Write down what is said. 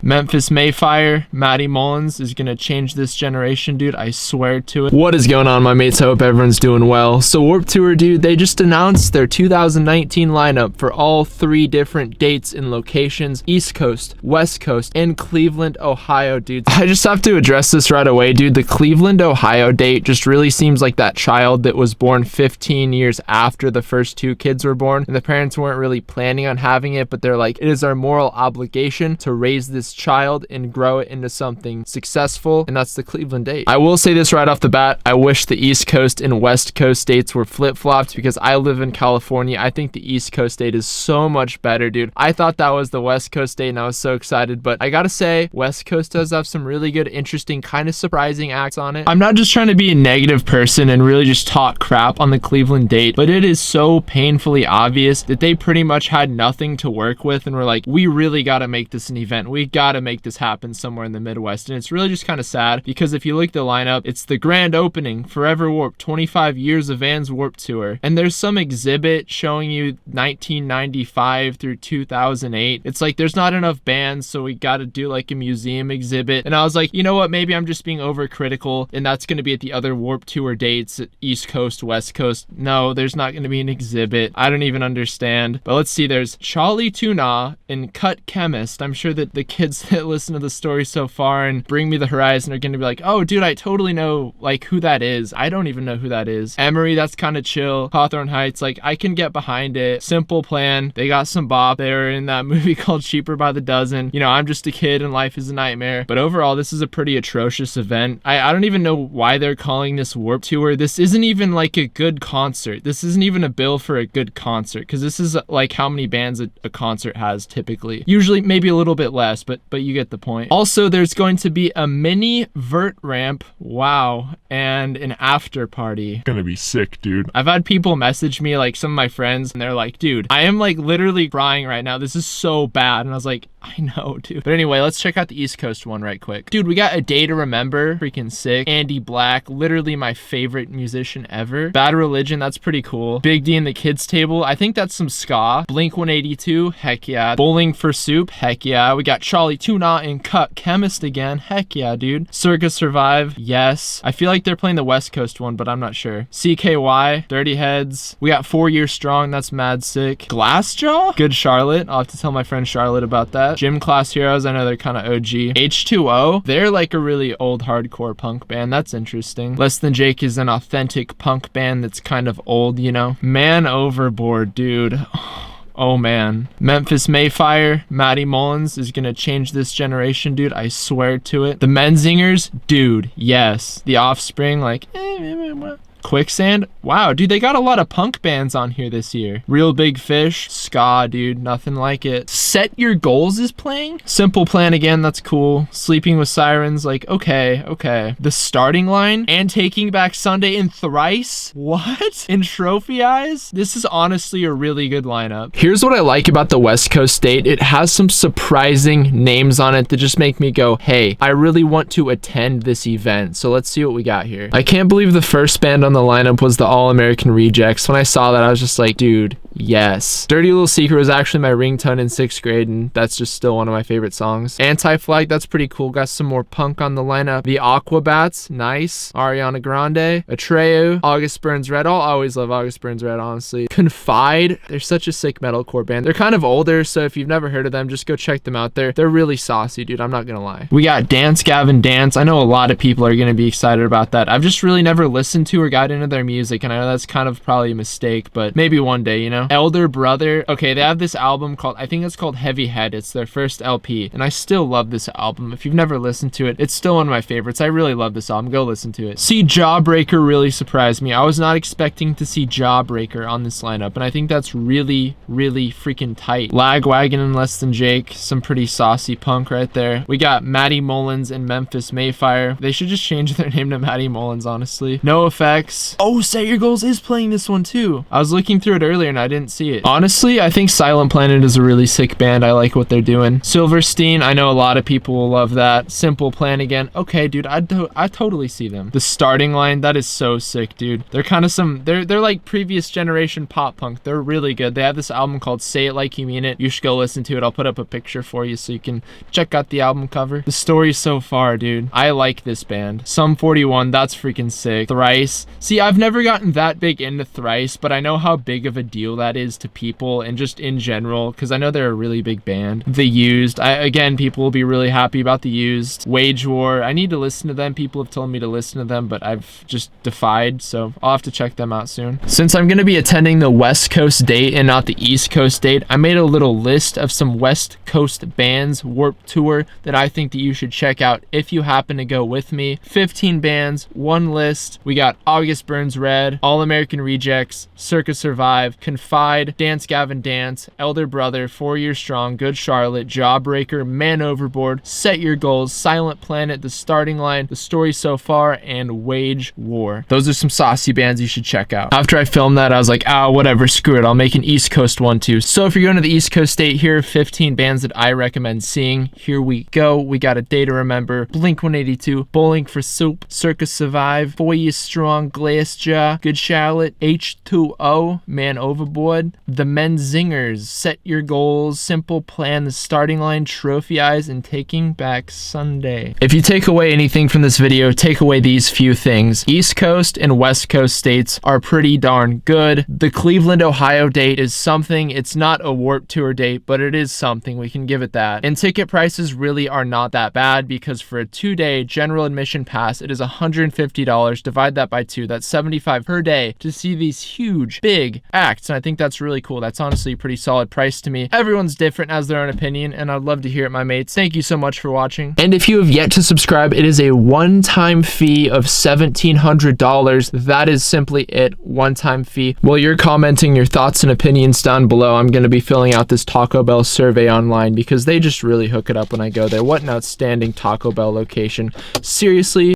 Memphis Mayfire, Matty Mullins is gonna change this generation, dude. I swear to it. What is going on, my mates? I hope everyone's doing well. So Warped Tour, dude, they just announced their 2019 lineup for all 3 different dates and locations: East Coast, West Coast, and Cleveland, Ohio, dude. I just have to address this right away, dude. The Cleveland, Ohio date just really seems like that child that was born 15 years after the first 2 kids were born, and the parents weren't really planning on having it, but they're like, it is our moral obligation to raise this child and grow it into something successful, and that's the Cleveland date. I will say this right off the bat: I wish the East Coast and West Coast dates were flip-flopped, because I live in California. I think the East Coast date is so much better, dude. I thought that was the West Coast date and I was so excited, but I gotta say, West Coast does have some really good, interesting, kind of surprising acts on it. I'm not just trying to be a negative person and really just talk crap on the Cleveland date, but it is so painfully obvious that they pretty much had nothing to work with and were like, we really gotta make this an event. We gotta make this happen somewhere in the Midwest. And it's really just kind of sad, because if you look at the lineup, it's the grand opening, Forever Warped, 25 years of Vans Warped Tour, and there's some exhibit showing you 1995 through 2008. It's like there's not enough bands, so we gotta do like a museum exhibit. And I was like, you know what, maybe I'm just being overcritical, and that's gonna be at the other Warped Tour dates at East Coast, West Coast. No, there's not gonna be an exhibit. I don't even understand. But let's see, there's Charlie Tuna and Cut Chemist. I'm sure that the kids that listen to the story so far and Bring Me the Horizon are gonna be like, oh dude, I totally know like who that is. I don't even know who that is. Emery, that's kind of chill. Hawthorne Heights, like I can get behind it. Simple Plan, they got some bop. They were in that movie called Cheaper by the Dozen. You know, I'm just a kid and life is a nightmare. But overall, this is a pretty atrocious event. I don't even know why they're calling this Warped Tour. This isn't even like a good concert. This isn't even a bill for a good concert, because this is like how many bands a concert has typically. Usually maybe a little bit less, but you get the point. Also, there's going to be a mini vert ramp, wow, and an after party. Gonna be sick, dude. I've had people message me, like some of my friends, and they're like, dude, I am like literally crying right now. This is so bad. And I was like, I know, dude. But anyway, let's check out the East Coast one right quick. Dude, we got A Day to Remember, freaking sick. Andy Black, literally my favorite musician ever. Bad Religion, that's pretty cool. Big D and the Kids Table, I think that's some ska. Blink 182, heck yeah. Bowling for Soup, heck yeah. We got Charlie Tuna and Cut Chemist again, heck yeah, dude. Circus Survive, yes. I feel like they're playing the West Coast one, but I'm not sure. CKY, Dirty Heads. We got 4 Years Strong, that's mad sick. Glassjaw, Good Charlotte. I'll have to tell my friend Charlotte about that. Gym Class Heroes, I know they're kind of OG. H2O, they're like a really old hardcore punk band. That's interesting. Less Than Jake is an authentic punk band that's kind of old, you know. Man Overboard, dude. Oh man. Memphis Mayfire, Matty Mullins is gonna change this generation, dude. I swear to it. The Menzingers, dude, yes. The Offspring, like, Quicksand, wow, dude, they got a lot of punk bands on here this year. Real Big Fish, ska, dude, nothing like it. Set Your Goals is playing. Simple Plan again, that's cool. Sleeping with Sirens, like, okay. The Starting Line and Taking Back Sunday and Thrice, what? And Trophy Eyes. This is honestly a really good lineup. Here's what I like about the West Coast date: it has some surprising names on it that just make me go, hey, I really want to attend this event. So let's see what we got here. I can't believe the first band on the lineup was the All-American Rejects. When I saw that, I was just like, dude, yes. Dirty Little Secret was actually my ringtone in 6th grade, and that's just still one of my favorite songs. Anti-Flag, that's pretty cool. Got some more punk on the lineup. The Aquabats, nice. Ariana Grande. Atreyu, August Burns Red. I'll always love August Burns Red, honestly. Confide, they're such a sick metalcore band. They're kind of older, so if you've never heard of them, just go check them out. They're really saucy, dude. I'm not gonna lie. We got Dance Gavin Dance. I know a lot of people are gonna be excited about that. I've just really never listened to or got into their music, and I know that's kind of probably a mistake, but maybe one day, you know. Elder Brother, okay, they have this album called, I think it's called Heavy Head. It's their first LP, and I still love this album. If you've never listened to it, it's still one of my favorites. I really love this album. Go listen to it. See, Jawbreaker really surprised me. I was not expecting to see Jawbreaker on this lineup, and I think that's really freaking tight. Lagwagon and Less Than Jake, some pretty saucy punk right there. We got Matty Mullins and Memphis Mayfire. They should just change their name to Matty Mullins, honestly. No Effects. Oh, Set Your Goals is playing this one too. I was looking through it earlier and I didn't see it. Honestly, I think Silent Planet is a really sick band. I like what they're doing. Silverstein, I know a lot of people will love that. Simple Plan again. Okay, dude, I totally see them. The Starting Line, that is so sick, dude. They're kind of they're like previous generation pop punk. They're really good. They have this album called Say It Like You Mean It. You should go listen to it. I'll put up a picture for you so you can check out the album cover. The Story So Far, dude. I like this band. Sum 41, that's freaking sick. Thrice. See, I've never gotten that big into Thrice, but I know how big of a deal that is to people and just in general, because I know they're a really big band. The Used. Again, people will be really happy about The Used. Wage War. I need to listen to them. People have told me to listen to them, but I've just defied, so I'll have to check them out soon. Since I'm going to be attending the West Coast date and not the East Coast date, I made a little list of some West Coast bands Warped Tour that I think that you should check out if you happen to go with me. 15 bands, one list. We got August Burns Red, All American Rejects, Circa Survive, Confide, Dance Gavin Dance, Elder Brother, 4 Year Strong, Good Charlotte, Jawbreaker, Man Overboard, Set Your Goals, Silent Planet, The Starting Line, The Story So Far, and Wage War. Those are some saucy bands you should check out. After I filmed that, I was like, whatever, screw it, I'll make an East Coast one too. So if you're going to the East Coast date, here are 15 bands that I recommend seeing. Here we go. We got A Day to Remember, Blink-182, Bowling for Soup, Circa Survive, 4 Year Strong, Glassjaw, Good Charlotte, H2O, Man Overboard, The Men Zingers, Set Your Goals, Simple Plan, The Starting Line, Trophy Eyes, and Taking Back Sunday. If you take away anything from this video, take away these few things. East Coast and West Coast states are pretty darn good. The Cleveland, Ohio date is something. It's not a Warped Tour date, but it is something. We can give it that. And ticket prices really are not that bad, because for a 2-day general admission pass, it is $150. Divide that by 2. That's $75 per day to see these huge, big acts. And I think that's really cool. That's honestly a pretty solid price to me. Everyone's different, has their own opinion, and I'd love to hear it, my mates. Thank you so much for watching. And if you have yet to subscribe, it is a one-time fee of $1,700. That is simply it. One-time fee. While you're commenting your thoughts and opinions down below, I'm going to be filling out this Taco Bell survey online, because they just really hook it up when I go there. What an outstanding Taco Bell location. Seriously,